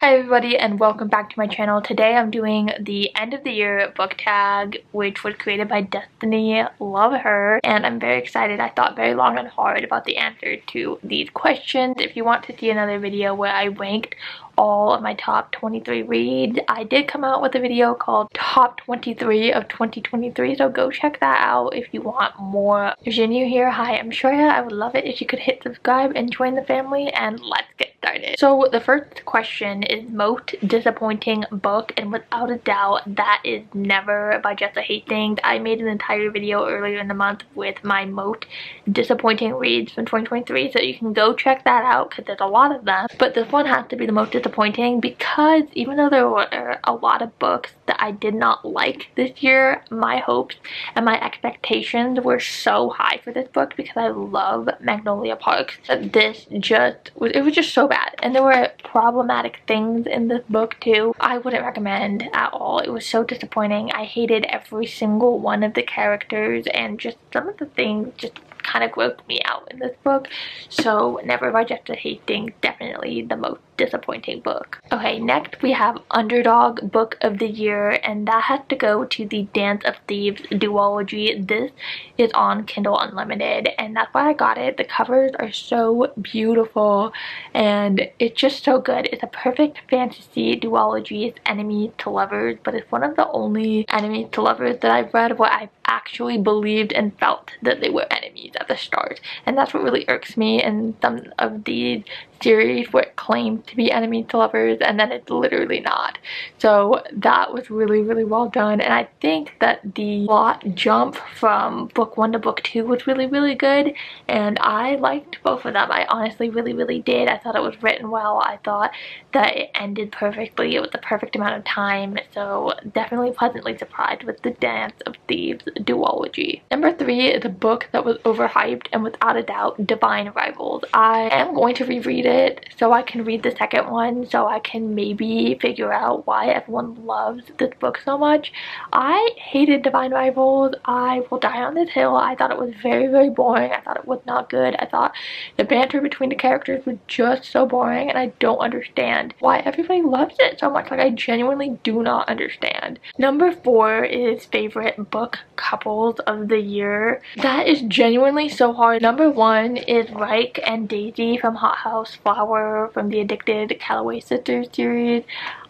Hi everybody and welcome back to my channel. Today I'm doing the end of the year book tag, which was created by Destiny. Love her, and I'm very excited. I thought very long and hard about the answer to these questions. If you want to see another video where I ranked all of my top 23 reads, I did come out with a video called Top 23 of 2023, so go check that out if you want more. If you're new here, hi, I'm Shreya. I would love it if you could hit subscribe and join the family, and let's get started. So the first question is most disappointing book, and without a doubt that is Never by Jessa Hastings. I made an entire video earlier in the month with my most disappointing reads from 2023, so you can go check that out because there's a lot of them, but this one has to be the most disappointing because even though there were a lot of books that I did not like this year, my hopes and my expectations were so high for this book because I love Magnolia Parks that this just was just so bad, and there were problematic things in this book too. I wouldn't recommend at all. It was so disappointing. I hated every single one of the characters, and just some of the things just kind of grossed me out in this book. So Never by Jessa Hastings, definitely the most disappointing book. Okay, next we have Underdog Book of the Year, and that has to go to the Dance of Thieves duology. This is on Kindle Unlimited, and that's why I got it. The covers are so beautiful and it's just so good. It's a perfect fantasy duology. It's enemies to lovers, but it's one of the only enemies to lovers that I've read where I've actually believed and felt that they were enemies at the start, and that's what really irks me in some of these series where it claims to be enemies to lovers and then it's literally not. So that was really well done, and I think that the plot jump from book 1 to book 2 was really good, and I liked both of them. I honestly really did. I thought it was written well. I thought that it ended perfectly. It was the perfect amount of time, so definitely pleasantly surprised with the Dance of Thieves duology. Number 3 is a book that was overhyped, and without a doubt, Divine Rivals. I am going to reread it so I can read the second one, so I can maybe figure out why everyone loves this book so much. I hated Divine Rivals. I will die on this hill. I thought it was very boring. I thought it was not good. I thought the banter between the characters was just so boring, and I don't understand why everybody loves it so much. Like, I genuinely do not understand. Number 4 is favorite book couples of the year. That is genuinely so hard. Number 1 is Reich and Daisy from Hot House Flower from the Addicted Calloway Sisters series.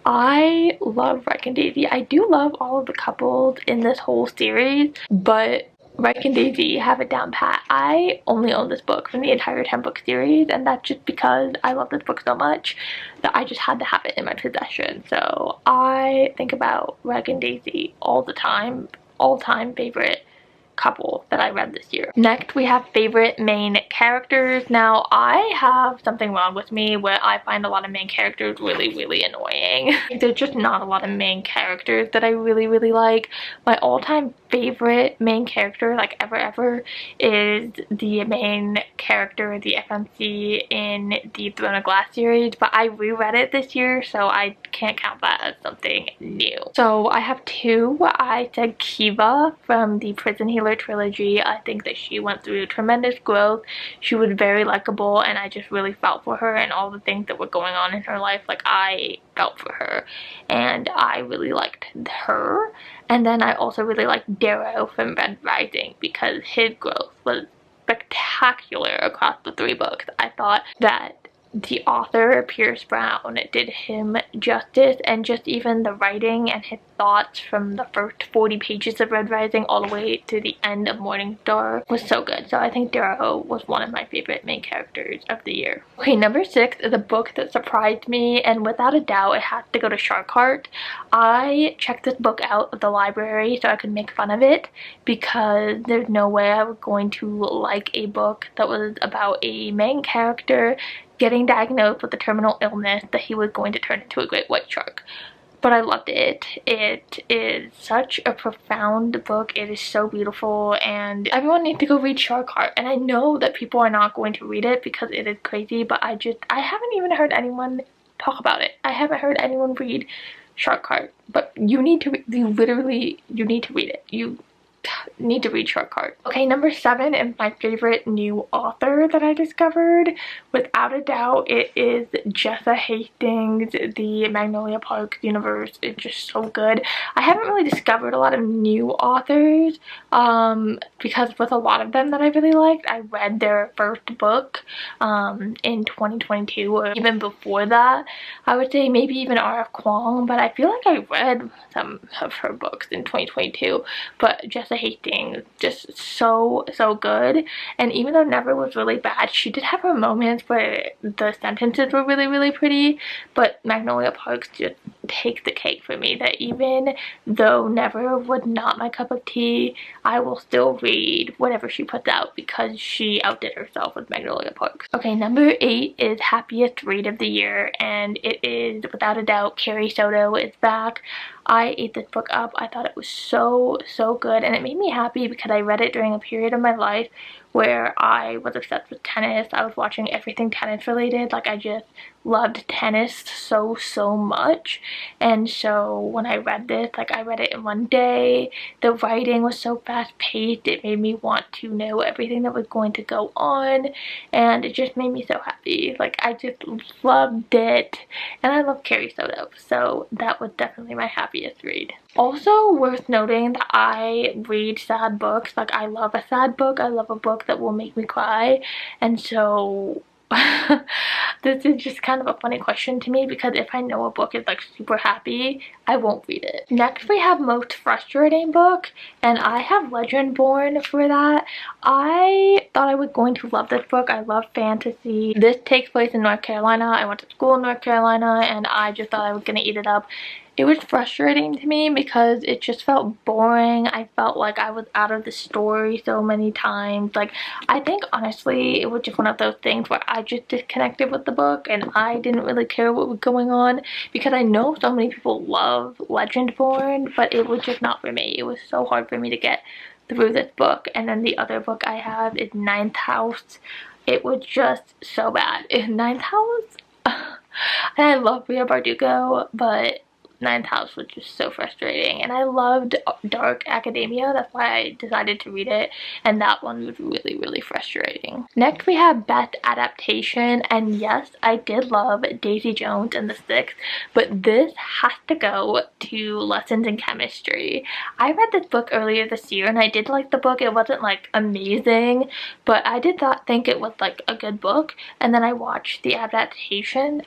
I love Reich and Daisy. I do love all of the couples in this whole series, but Reich and Daisy have it down pat. I only own this book from the entire 10-book series, and that's just because I love this book so much that I just had to have it in my possession. So I think about Reich and Daisy all the time. All-time favorite couple that I read this year. Next we have favorite main characters. Now I have something wrong with me where I find a lot of main characters really annoying. There's just not a lot of main characters that I really like. My all-time favorite main character, like ever, is the main character, the FMC in the Throne of Glass series, but I reread it this year, so I can't count that as something new. So I have 2. I said Kiva from the Prison Healer trilogy. I think that she went through tremendous growth. She was very likable, and I just really felt for her and all the things that were going on in her life. Like, I felt for her, and I really liked her. And then I also really liked Darrow from Red Rising because his growth was spectacular across the 3 books. I thought that the author, Pierce Brown, did him justice, and just even the writing and his thoughts from the first 40 pages of Red Rising all the way to the end of Morningstar was so good. So I think Darrow was one of my favorite main characters of the year. Okay, number 6 is a book that surprised me, and without a doubt it has to go to Shark Heart. I checked this book out of the library so I could make fun of it because there's no way I was going to like a book that was about a main character getting diagnosed with a terminal illness that he was going to turn into a great white shark. But I loved it. It is such a profound book. It is so beautiful, and everyone needs to go read Shark Heart. And I know that people are not going to read it because it is crazy, but I haven't even heard anyone talk about it. I haven't heard anyone read Shark Heart, but you need to, you need to read it. need to read Short Card. Okay, number 7 is my favorite new author that I discovered. Without a doubt, it is Jessa Hastings. The Magnolia Park universe is just so good. I haven't really discovered a lot of new authors because with a lot of them that I really liked, I read their first book in 2022, or even before that. I would say maybe even R.F. Kuang, but I feel like I read some of her books in 2022. But Jessa Hastings, just so good. And even though Never was really bad, she did have her moments where the sentences were really pretty, but Magnolia Parks just takes the cake for me. That even though Never was not my cup of tea, I will still read whatever she puts out because she outdid herself with Magnolia Parks. Okay, number 8 is Happiest Read of the Year, and it is without a doubt Carrie Soto is back. I ate this book up. I thought it was so good, and it made me happy because I read it during a period of my life where I was obsessed with tennis. I was watching everything tennis related. Like, I just loved tennis so much. And so when I read this, like, I read it in one day. The writing was so fast paced. It made me want to know everything that was going to go on, and it just made me so happy. Like, I just loved it, and I love Carrie Soto, so that was definitely my happiest read. Also worth noting that I read sad books. Like, I love a sad book. I love a book that will make me cry. And so this is just kind of a funny question to me, because if I know a book is like super happy, I won't read it. Next we have most frustrating book, and I have Legendborn for that. I thought I was going to love this book. I love fantasy. This takes place in North Carolina. I went to school in North Carolina, and I just thought I was gonna eat it up. It was frustrating to me because it just felt boring. I felt like I was out of the story so many times. Like, I think honestly it was just one of those things where I just disconnected with the book and I didn't really care what was going on, because I know so many people love Legendborn, but it was just not for me. It was so hard for me to get through this book. And then the other book I have is Ninth House. It was just so bad. Ninth House, and I love Rhea Bardugo, but Ninth House was just so frustrating. And I loved Dark Academia. That's why I decided to read it, and that one was really frustrating. Next we have Best Adaptation, and yes, I did love Daisy Jones and the Six, but this has to go to Lessons in Chemistry. I read this book earlier this year and I did like the book. It wasn't like amazing, but I did not think it was like a good book. And then I watched the adaptation,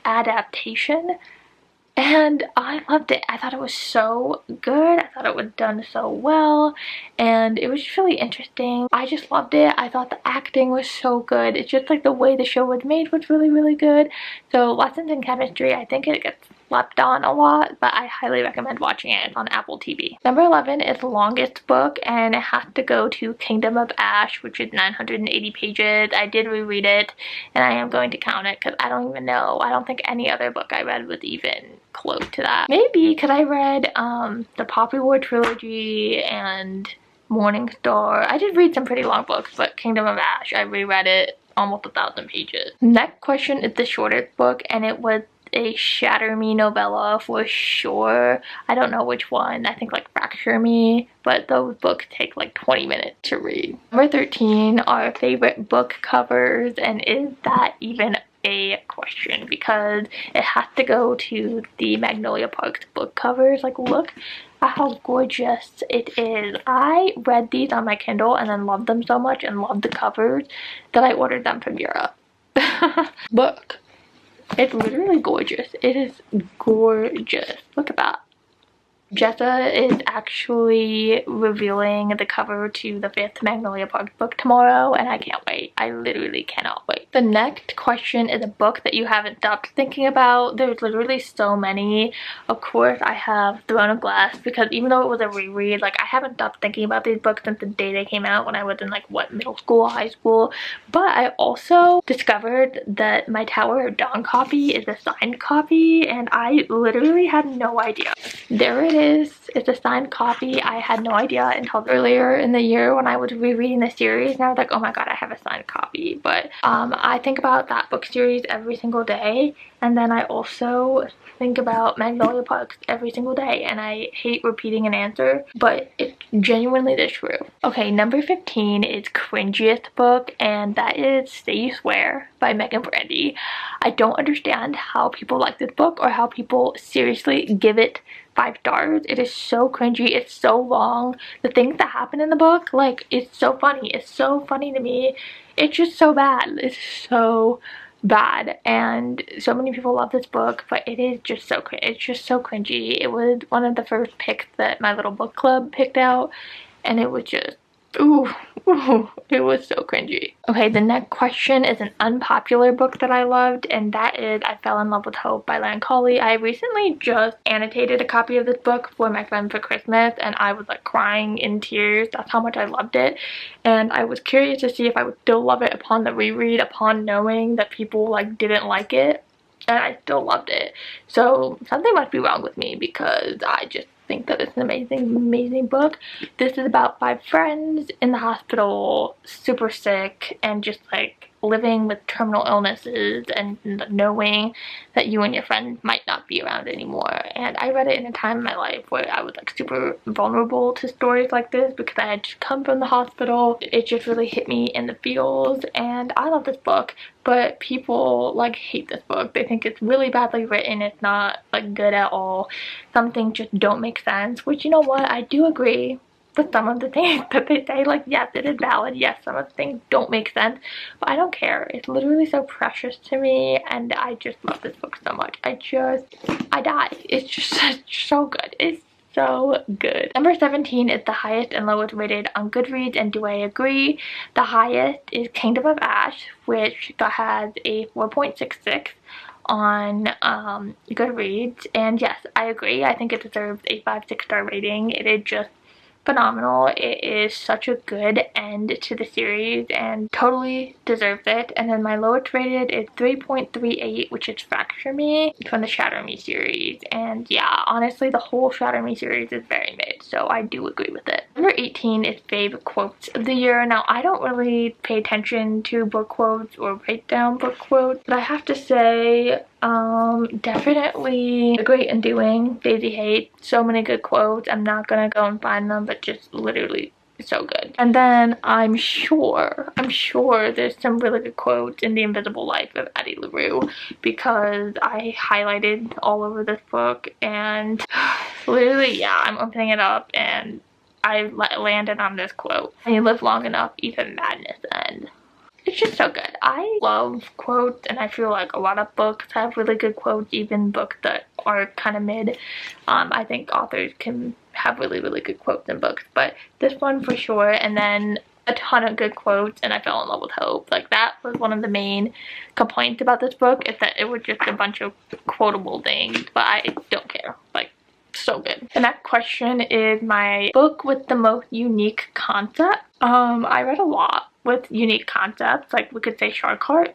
and I loved it. I thought it was so good. I thought it was done so well, and it was just really interesting. I just loved it. I thought the acting was so good. It's just like the way the show was made was really good. So Lessons in Chemistry, I think it gets slept on a lot, but I highly recommend watching it. It's on Apple TV. Number 11 is the longest book, and it has to go to Kingdom of Ash, which is 980 pages. I did reread it, and I am going to count it because I don't even know. I don't think any other book I read was even close to that. Maybe because I read the Poppy War trilogy and Morning Star. I did read some pretty long books, but Kingdom of Ash, I reread it, almost 1,000 pages. Next question is the shortest book, and it was a Shatter Me novella for sure. I don't know which one. I think like Fracture Me, but those books take like 20 minutes to read. Number 13 are favorite book covers, and is that even a question? Because it has to go to the Magnolia Parks book covers. Like, look at how gorgeous it is. I read these on my Kindle and then loved them so much and loved the covers that I ordered them from Europe. Look. It's literally gorgeous. It is gorgeous. Look at that. Jessa is actually revealing the cover to the 5th Magnolia Park book tomorrow, and I can't wait. I literally cannot wait. The next question is a book that you haven't stopped thinking about. There's literally so many. Of course, I have Throne of Glass, because even though it was a reread, like, I haven't stopped thinking about these books since the day they came out when I was in like, what, middle school, high school. But I also discovered that my Tower of Dawn copy is a signed copy, and I literally had no idea. There it is. It's a signed copy. I had no idea until earlier in the year when I was rereading the series, and I was like, oh my god, I have a signed copy. But I think about that book series every single day, and then I also think about Magnolia Parks every single day, and I hate repeating an answer, but it's genuinely the truth. Okay, number 15 is cringiest book, and that is Say You Swear by Megan Brandy. I don't understand how people like this book or how people seriously give it 5 stars. It is so cringy. It's so long. The things that happen in the book, like, it's so funny. It's so funny to me. It's just so bad. It's so bad, and so many people love this book, but it is just so cringy. It was one of the first picks that my little book club picked out, and it was just ooh, it was so cringy. Okay, the next question is an unpopular book that I loved, and that is I Fell in Love with Hope by Lan Colley. I recently just annotated a copy of this book for my friend for Christmas, and I was like crying in tears. That's how much I loved it, and I was curious to see if I would still love it upon the reread, upon knowing that people like didn't like it, and I still loved it. So something must be wrong with me, because I just think that it's an amazing book. This is about 5 friends in the hospital, super sick, and just like living with terminal illnesses and knowing that you and your friends might not be around anymore. And I read it in a time in my life where I was like super vulnerable to stories like this, because I had just come from the hospital. It just really hit me in the feels, and I love this book, but people like hate this book. They think it's really badly written. It's not like good at all. Some things just don't make sense, which, you know what, I do agree with some of the things that they say. Like, yes, it is valid. Yes, some of the things don't make sense, but I don't care. It's literally so precious to me, and I just love this book so much. I die. It's just so good. It's so good. Number 17 is the highest and lowest rated on Goodreads, and do I agree? The highest is Kingdom of Ash, which has a 4.66 on Goodreads, and yes, I agree. I think it deserves a 5-6 star rating. It is just phenomenal. It is such a good end to the series and totally deserves it. And then my lowest rated is 3.38, which is Fracture Me from the Shatter Me series. And yeah, honestly, the whole Shatter Me series is very mid, so I do agree with it. Number 18 is Fave Quotes of the Year. Now, I don't really pay attention to book quotes or write down book quotes, but I have to say, definitely The Great Undoing, Daisy Haight. So many good quotes. I'm not gonna go and find them, but just literally so good. And then I'm sure there's some really good quotes in The Invisible Life of Addie LaRue, because I highlighted all over this book, and literally, yeah, I'm opening it up and I landed on this quote. When you live long enough, even madness ends. It's just so good. I love quotes, and I feel like a lot of books have really good quotes, even books that are kind of mid. I think authors can have really good quotes in books, but this one for sure. And then a ton of good quotes, and I fell in love with Hope. Like, that was one of the main complaints about this book, is that it was just a bunch of quotable things, but I don't care. Like, so good. The next question is my book with the most unique concept. I read a lot with unique concepts, like we could say Shark Heart.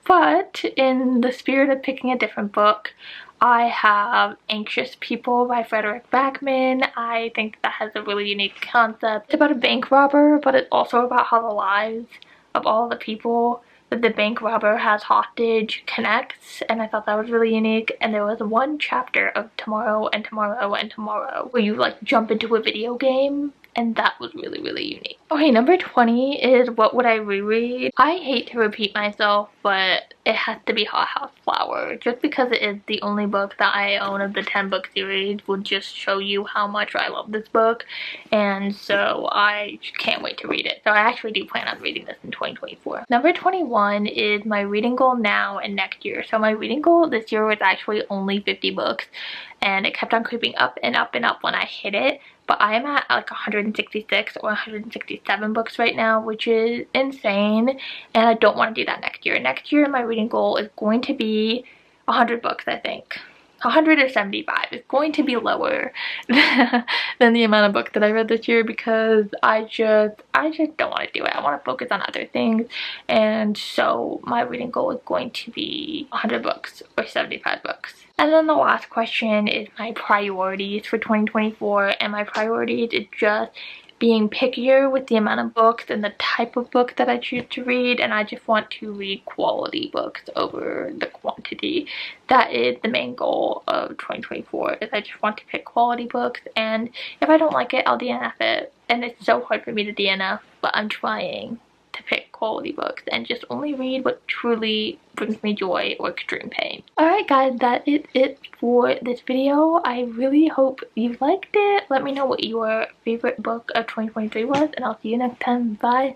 But in the spirit of picking a different book, I have Anxious People by Frederick Backman. I think that has a really unique concept. It's about a bank robber, but it's also about how the lives of all the people that the bank robber has hostage connects, and I thought that was really unique. And there was one chapter of Tomorrow and Tomorrow and Tomorrow where you like jump into a video game, and that was really unique. Okay, number 20 is What Would I Reread? I hate to repeat myself, but it has to be Hot House Flower. Just because it is the only book that I own of the 10 book series will just show you how much I love this book, and so I can't wait to read it. So I actually do plan on reading this in 2024. Number 21 is my reading goal now and next year. So my reading goal this year was actually only 50 books, and it kept on creeping up and up and up when I hit it. But I am at like 166 or 167 books right now, which is insane, and I don't want to do that next year. Next year, my reading goal is going to be 100 books, I think. 100 or 75. It's going to be lower than the amount of books that I read this year because I just don't want to do it. I want to focus on other things, and so my reading goal is going to be 100 books or 75 books. And then the last question is my priorities for 2024, and my priorities is just being pickier with the amount of books and the type of book that I choose to read, and I just want to read quality books over the quantity. That is the main goal of 2024, is I just want to pick quality books, and if I don't like it, I'll DNF it. And it's so hard for me to DNF, but I'm trying to pick quality books and just only read what truly brings me joy or extreme pain. Alright guys, that is it for this video. I really hope you liked it. Let me know what your favorite book of 2023 was, and I'll see you next time. Bye!